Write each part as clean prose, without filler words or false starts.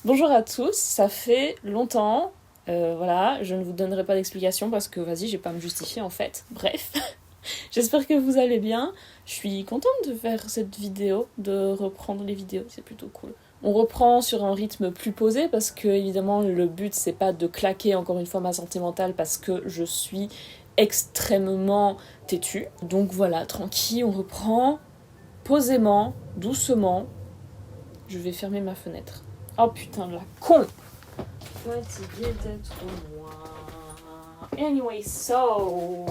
Bonjour à tous, ça fait longtemps, voilà, je ne vous donnerai pas d'explication parce que vas-y, j'ai pas à me justifier en fait. Bref, j'espère que vous allez bien. Je suis contente de faire cette vidéo, de reprendre les vidéos, c'est plutôt cool. On reprend sur un rythme plus posé parce que évidemment le but c'est pas de claquer encore une fois ma santé mentale parce que je suis extrêmement têtue. Donc voilà, tranquille, on reprend posément, doucement. Je vais fermer ma fenêtre. Oh putain, la con! Fatiguée d'être moi. Anyway, so.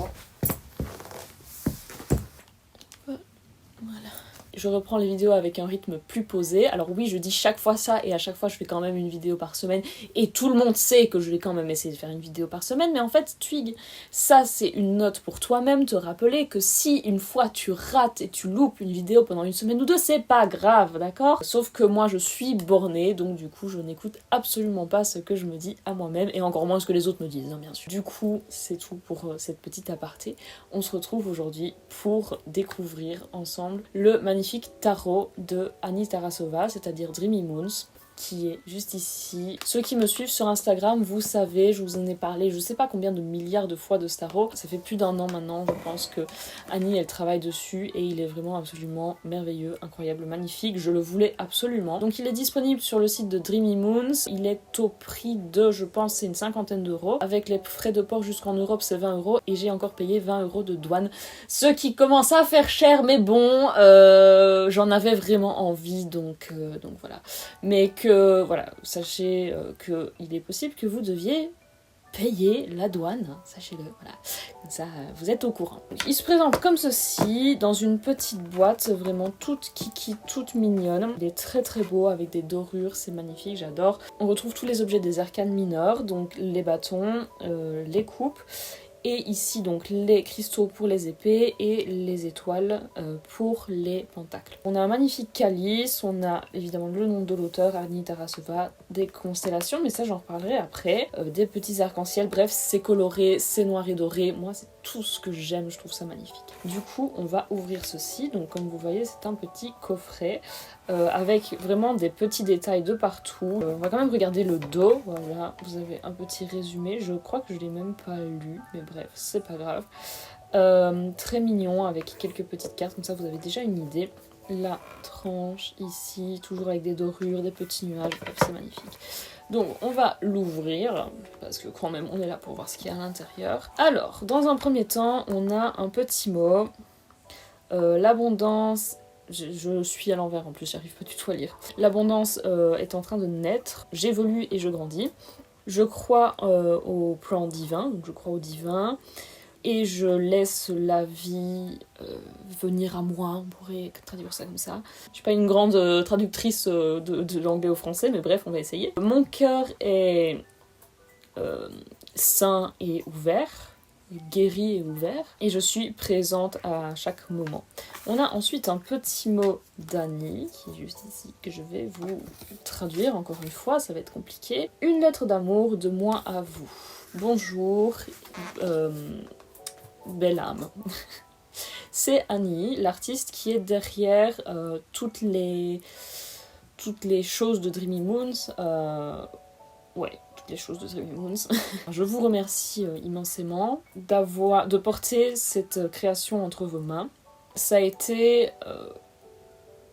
Voilà. Je reprends les vidéos avec un rythme plus posé. Alors oui, je dis chaque fois ça et à chaque fois je fais quand même une vidéo par semaine. Et tout le monde sait que je vais quand même essayer de faire une vidéo par semaine. Mais en fait, Twig, ça c'est une note pour toi-même, te rappeler que si une fois tu rates et tu loupes une vidéo pendant une semaine ou deux, c'est pas grave, d'accord? Sauf que moi je suis bornée, donc du coup je n'écoute absolument pas ce que je me dis à moi-même et encore moins ce que les autres me disent, hein, bien sûr. Du coup, c'est tout pour cette petite aparté. On se retrouve aujourd'hui pour découvrir ensemble le magnifique tarot de Annie Tarasova, c'est-à-dire Dreamy Moons, qui est juste ici. Ceux qui me suivent sur Instagram, vous savez, je vous en ai parlé je sais pas combien de milliards de fois de ce tarot. Ça fait plus d'1 an maintenant, je pense que Annie elle travaille dessus et il est vraiment absolument merveilleux, incroyable, magnifique. Je le voulais absolument. Donc il est disponible sur le site de Dreamy Moons. Il est au prix de, je pense, c'est une 50aine d'euros. Avec les frais de port jusqu'en Europe, c'est 20 euros et j'ai encore payé 20 euros de douane. Ce qui commence à faire cher, mais bon, j'en avais vraiment envie, donc voilà. Mais que, voilà, sachez qu'il est possible que vous deviez payer la douane, hein, sachez-le, voilà. Comme ça, vous êtes au courant. Il se présente comme ceci, dans une petite boîte, vraiment toute kiki, toute mignonne. Il est très très beau, avec des dorures, c'est magnifique, j'adore. On retrouve tous les objets des arcanes mineurs, donc les bâtons, les coupes, et ici donc les cristaux pour les épées et les étoiles pour les pentacles. On a un magnifique calice, on a évidemment le nom de l'auteur, Annie Tarasova, des constellations, mais ça j'en reparlerai après, des petits arcs-en-ciel, bref c'est coloré, c'est noir et doré, moi c'est tout ce que j'aime, je trouve ça magnifique. Du coup on va ouvrir ceci, donc comme vous voyez c'est un petit coffret avec vraiment des petits détails de partout. On va quand même regarder le dos, voilà, vous avez un petit résumé, je crois que je l'ai même pas lu, mais bref, c'est pas grave. Très mignon, avec quelques petites cartes, comme ça vous avez déjà une idée. La tranche ici, toujours avec des dorures, des petits nuages, bref, c'est magnifique. Donc on va l'ouvrir, parce que quand même on est là pour voir ce qu'il y a à l'intérieur. Alors, dans un premier temps, on a un petit mot, l'abondance. Je suis à l'envers en plus, j'arrive pas du tout à lire. L'abondance est en train de naître, j'évolue et je grandis. Je crois au plan divin, donc je crois au divin. Et je laisse la vie venir à moi, on pourrait traduire ça comme ça. Je suis pas une grande traductrice de l'anglais au français, mais bref, on va essayer. Mon cœur est sain et ouvert, guéri et ouvert, et je suis présente à chaque moment. On a ensuite un petit mot d'Annie, qui est juste ici, que je vais vous traduire, encore une fois, ça va être compliqué. Une lettre d'amour de moi à vous. Bonjour, belle âme. C'est Annie, l'artiste qui est derrière toutes les choses de Dreamy Moons. Ouais, toutes les choses de Dreamy Moons. Je vous remercie immensément de porter cette création entre vos mains. Ça a été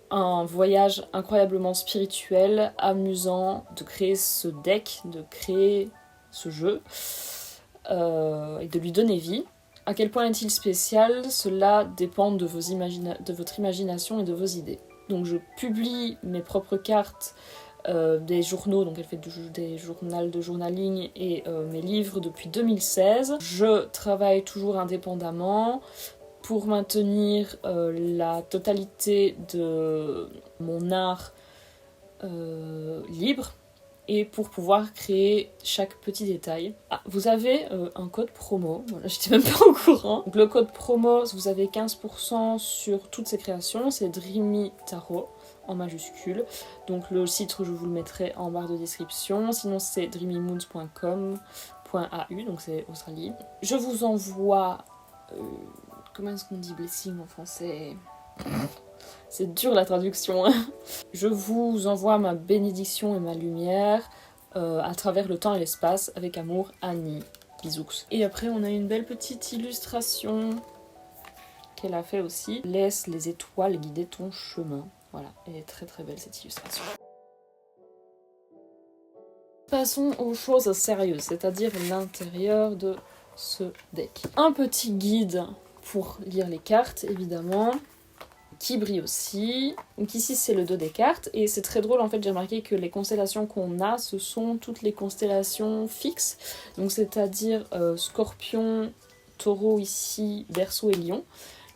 un voyage incroyablement spirituel, amusant, de créer ce deck, de créer ce jeu et de lui donner vie. À quel point est-il spécial? Cela dépend de votre imagination et de vos idées. Donc je publie mes propres cartes, des journaux, donc elle fait des journaux de journaling et mes livres depuis 2016. Je travaille toujours indépendamment pour maintenir la totalité de mon art libre et pour pouvoir créer chaque petit détail. Ah, vous avez un code promo, voilà, j'étais même pas au courant. Donc le code promo, vous avez 15% sur toutes ces créations, c'est Dreamy Tarot en majuscule. Donc le site, je vous le mettrai en barre de description. Sinon c'est dreamymoons.com.au, donc c'est Australie. Je vous envoie... comment est-ce qu'on dit blessing en français? C'est dur la traduction. Je vous envoie ma bénédiction et ma lumière à travers le temps et l'espace. Avec amour, Annie. Bisous. Et après, on a une belle petite illustration qu'elle a fait aussi. Laisse les étoiles guider ton chemin. Voilà, elle est très très belle cette illustration. Passons aux choses sérieuses, c'est-à-dire l'intérieur de ce deck. Un petit guide pour lire les cartes, évidemment, qui brille aussi. Donc ici, c'est le dos des cartes, et c'est très drôle, en fait, j'ai remarqué que les constellations qu'on a, ce sont toutes les constellations fixes, donc c'est-à-dire Scorpion, Taureau ici, Verseau et Lion,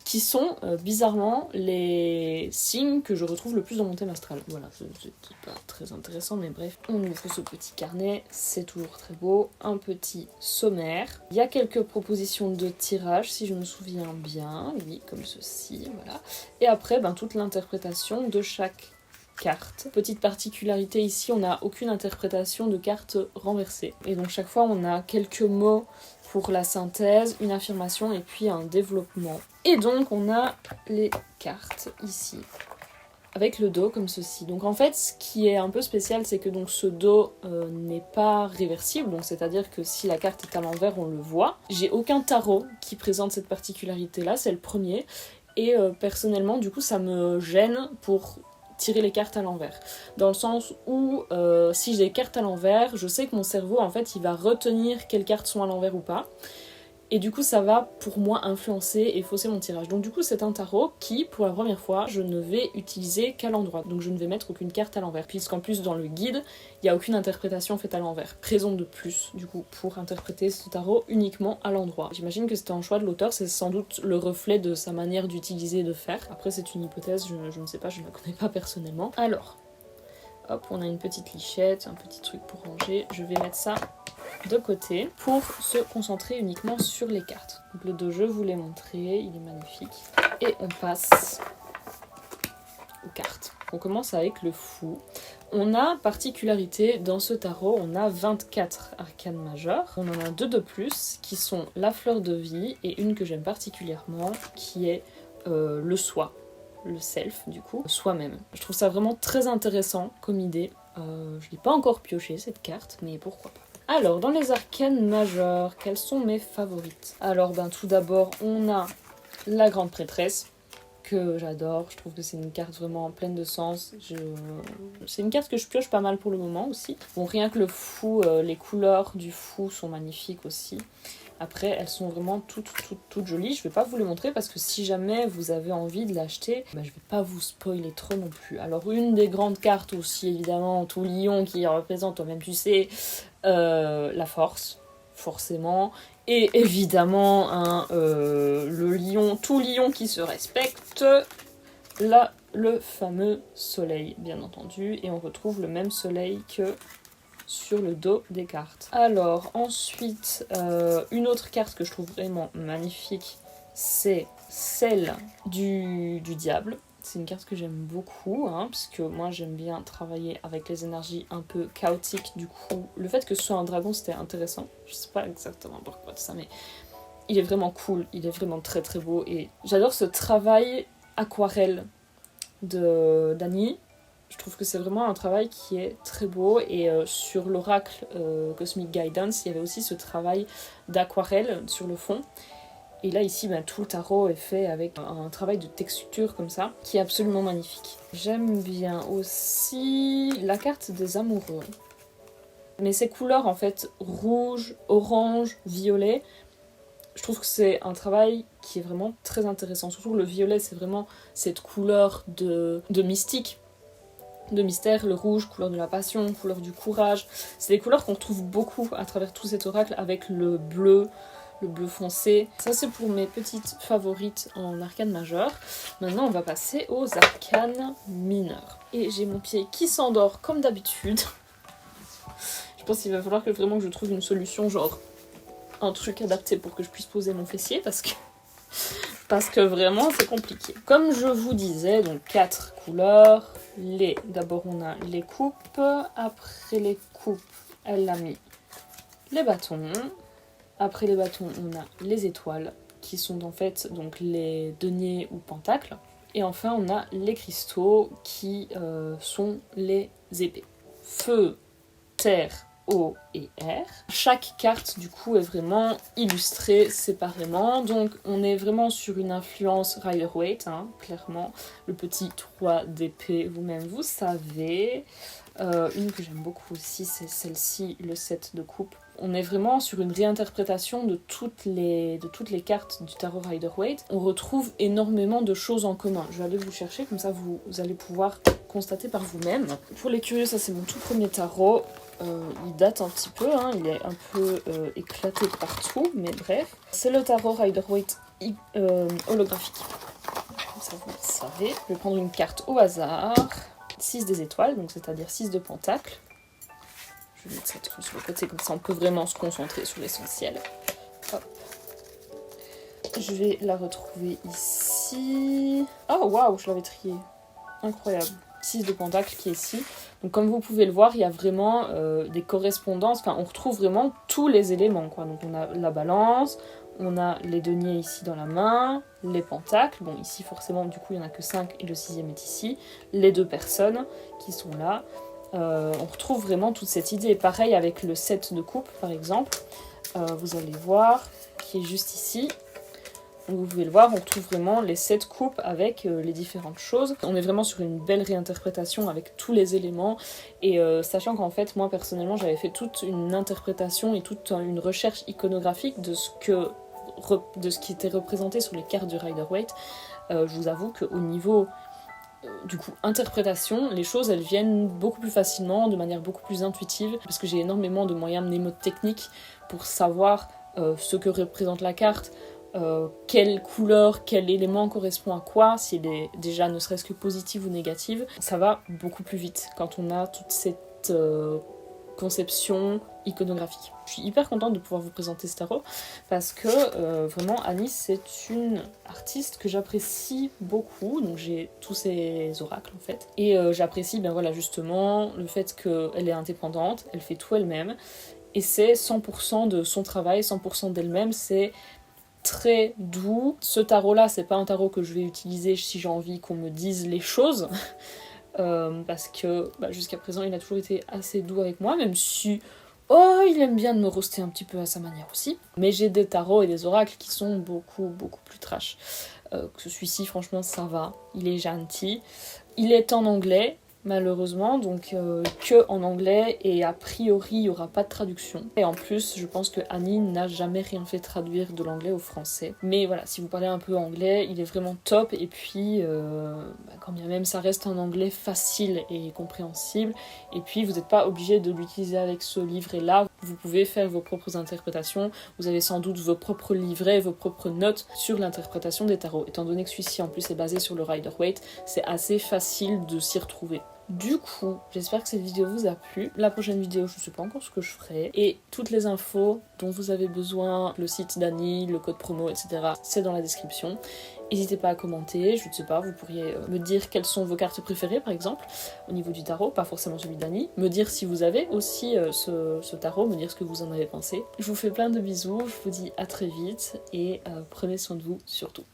qui sont bizarrement les signes que je retrouve le plus dans mon thème astral. Voilà, c'est pas très intéressant, mais bref. On ouvre ce petit carnet, c'est toujours très beau. Un petit sommaire. Il y a quelques propositions de tirage, si je me souviens bien. Oui, comme ceci, voilà. Et après, toute l'interprétation de chaque carte. Petite particularité ici, on n'a aucune interprétation de carte renversée. Et donc chaque fois, on a quelques mots pour la synthèse, une affirmation et puis un développement. Et donc on a les cartes ici, avec le dos comme ceci. Donc en fait, ce qui est un peu spécial, c'est que donc ce dos n'est pas réversible, donc c'est-à-dire que si la carte est à l'envers, on le voit. J'ai aucun tarot qui présente cette particularité-là, c'est le premier. Et personnellement, du coup, ça me gêne pour tirer les cartes à l'envers. Dans le sens où, si j'ai des cartes à l'envers, je sais que mon cerveau, en fait, il va retenir quelles cartes sont à l'envers ou pas. Et du coup, ça va, pour moi, influencer et fausser mon tirage. Donc du coup, c'est un tarot qui, pour la première fois, je ne vais utiliser qu'à l'endroit. Donc je ne vais mettre aucune carte à l'envers. Puisqu'en plus, dans le guide, il n'y a aucune interprétation faite à l'envers. Raison de plus, du coup, pour interpréter ce tarot uniquement à l'endroit. J'imagine que c'était un choix de l'auteur, c'est sans doute le reflet de sa manière d'utiliser et de faire. Après, c'est une hypothèse, je ne sais pas, je ne la connais pas personnellement. Alors, hop, on a une petite lichette, un petit truc pour ranger. Je vais mettre ça de côté pour se concentrer uniquement sur les cartes. Donc le dos, je vous l'ai montré, il est magnifique. Et on passe aux cartes. On commence avec le fou. On a particularité dans ce tarot, on a 24 arcanes majeures. On en a deux de plus qui sont la fleur de vie et une que j'aime particulièrement qui est le soi. Le self du coup, soi-même. Je trouve ça vraiment très intéressant comme idée. Je l'ai pas encore pioché cette carte, mais pourquoi pas. Alors, dans les arcanes majeures, quelles sont mes favorites? Alors, tout d'abord, on a la grande prêtresse, que j'adore. Je trouve que c'est une carte vraiment pleine de sens. C'est une carte que je pioche pas mal pour le moment aussi. Bon, rien que le fou, les couleurs du fou sont magnifiques aussi. Après, elles sont vraiment toutes jolies. Je vais pas vous les montrer parce que si jamais vous avez envie de l'acheter, je vais pas vous spoiler trop non plus. Alors, une des grandes cartes aussi, évidemment, tout lion qui représente, toi-même tu sais, la force, forcément. Et évidemment, le lion, tout lion qui se respecte, là, le fameux soleil, bien entendu. Et on retrouve le même soleil que sur le dos des cartes. Alors ensuite, une autre carte que je trouve vraiment magnifique, c'est celle du diable. C'est une carte que j'aime beaucoup, parce que moi j'aime bien travailler avec les énergies un peu chaotiques. Du coup, le fait que ce soit un dragon, c'était intéressant. Je sais pas exactement pourquoi de ça, mais il est vraiment cool, il est vraiment très très beau. Et j'adore ce travail aquarelle d'Annie. Je trouve que c'est vraiment un travail qui est très beau et sur l'oracle Cosmic Guidance, il y avait aussi ce travail d'aquarelle sur le fond. Et là ici, tout le tarot est fait avec un travail de texture comme ça, qui est absolument magnifique. J'aime bien aussi la carte des amoureux. Mais ces couleurs en fait, rouge, orange, violet, je trouve que c'est un travail qui est vraiment très intéressant. Surtout le violet, c'est vraiment cette couleur de mystique, de mystère, le rouge, couleur de la passion, couleur du courage. C'est des couleurs qu'on trouve beaucoup à travers tout cet oracle avec le bleu foncé. Ça c'est pour mes petites favorites en arcane majeure. Maintenant on va passer aux arcanes mineures. Et j'ai mon pied qui s'endort comme d'habitude. Je pense qu'il va falloir que vraiment je trouve une solution, genre un truc adapté pour que je puisse poser mon fessier parce que vraiment c'est compliqué. Comme je vous disais, donc 4 couleurs. D'abord on a les coupes, après les coupes elle a mis les bâtons, après les bâtons on a les étoiles qui sont en fait donc les deniers ou pentacles, Et enfin on a les cristaux qui sont les épées. Feu, terre, eau et air. Chaque carte du coup est vraiment illustrée séparément, donc on est vraiment sur une influence Rider-Waite, hein, clairement. Le petit 3 d'épée, vous-même vous savez. Une que j'aime beaucoup aussi, c'est celle-ci, le 7 de coupe. On est vraiment sur une réinterprétation de toutes les cartes du tarot Rider-Waite. On retrouve énormément de choses en commun. Je vais aller vous chercher, comme ça vous allez pouvoir constater par vous-même. Pour les curieux, ça c'est mon tout premier tarot. Il date un petit peu, hein, il est un peu éclaté partout, mais bref. C'est le tarot Rider-Waite holographique. Comme ça vous le savez. Je vais prendre une carte au hasard. 6 des étoiles, donc c'est-à-dire 6 de pentacles. Je vais mettre cette sur le côté, comme ça on peut vraiment se concentrer sur l'essentiel. Hop. Je vais la retrouver ici. Oh waouh, je l'avais triée. Incroyable. 6 de pentacles qui est ici. Donc comme vous pouvez le voir, il y a vraiment des correspondances. Enfin, on retrouve vraiment tous les éléments, quoi. Donc on a la balance, on a les deniers ici dans la main, les pentacles. Bon, ici forcément, du coup, il n'y en a que 5 et le 6e est ici. Les 2 personnes qui sont là. On retrouve vraiment toute cette idée. Et pareil avec le 7 de coupe, par exemple. Vous allez voir, qui est juste ici. Donc vous pouvez le voir, on retrouve vraiment les 7 coupes avec les différentes choses. On est vraiment sur une belle réinterprétation avec tous les éléments. Et sachant qu'en fait, moi personnellement, j'avais fait toute une interprétation et toute une recherche iconographique de ce qui était représenté sur les cartes du Rider-Waite. Je vous avoue qu'au niveau du coup interprétation, les choses elles viennent beaucoup plus facilement, de manière beaucoup plus intuitive, parce que j'ai énormément de moyens mnémotechniques pour savoir ce que représente la carte, quelle couleur, quel élément correspond à quoi, s'il est déjà ne serait-ce que positive ou négative. Ça va beaucoup plus vite quand on a toute cette conception iconographique. Je suis hyper contente de pouvoir vous présenter ce tarot parce que vraiment Annie c'est une artiste que j'apprécie beaucoup, donc j'ai tous ses oracles en fait, et j'apprécie ben voilà justement le fait qu'elle est indépendante, elle fait tout elle-même et c'est 100% de son travail, 100% d'elle-même, c'est très doux. Ce tarot là c'est pas un tarot que je vais utiliser si j'ai envie qu'on me dise les choses parce que jusqu'à présent il a toujours été assez doux avec moi, même si il aime bien de me roaster un petit peu à sa manière aussi. Mais j'ai des tarots et des oracles qui sont beaucoup plus trash. Que celui-ci franchement ça va, il est gentil. Il est en anglais malheureusement, donc que en anglais, et a priori il n'y aura pas de traduction. Et en plus je pense que Annie n'a jamais rien fait traduire de l'anglais au français. Mais voilà, si vous parlez un peu anglais, il est vraiment top, et puis quand bien même ça reste un anglais facile et compréhensible, et puis vous n'êtes pas obligé de l'utiliser avec ce livret-là, vous pouvez faire vos propres interprétations, vous avez sans doute vos propres livrets, vos propres notes sur l'interprétation des tarots. Étant donné que celui-ci en plus est basé sur le Rider-Waite, c'est assez facile de s'y retrouver. Du coup, j'espère que cette vidéo vous a plu. La prochaine vidéo, je ne sais pas encore ce que je ferai. Et toutes les infos dont vous avez besoin, le site d'Annie, le code promo, etc., c'est dans la description. N'hésitez pas à commenter, je ne sais pas, vous pourriez me dire quelles sont vos cartes préférées par exemple, au niveau du tarot, pas forcément celui d'Annie. Me dire si vous avez aussi ce tarot, me dire ce que vous en avez pensé. Je vous fais plein de bisous, je vous dis à très vite et prenez soin de vous surtout.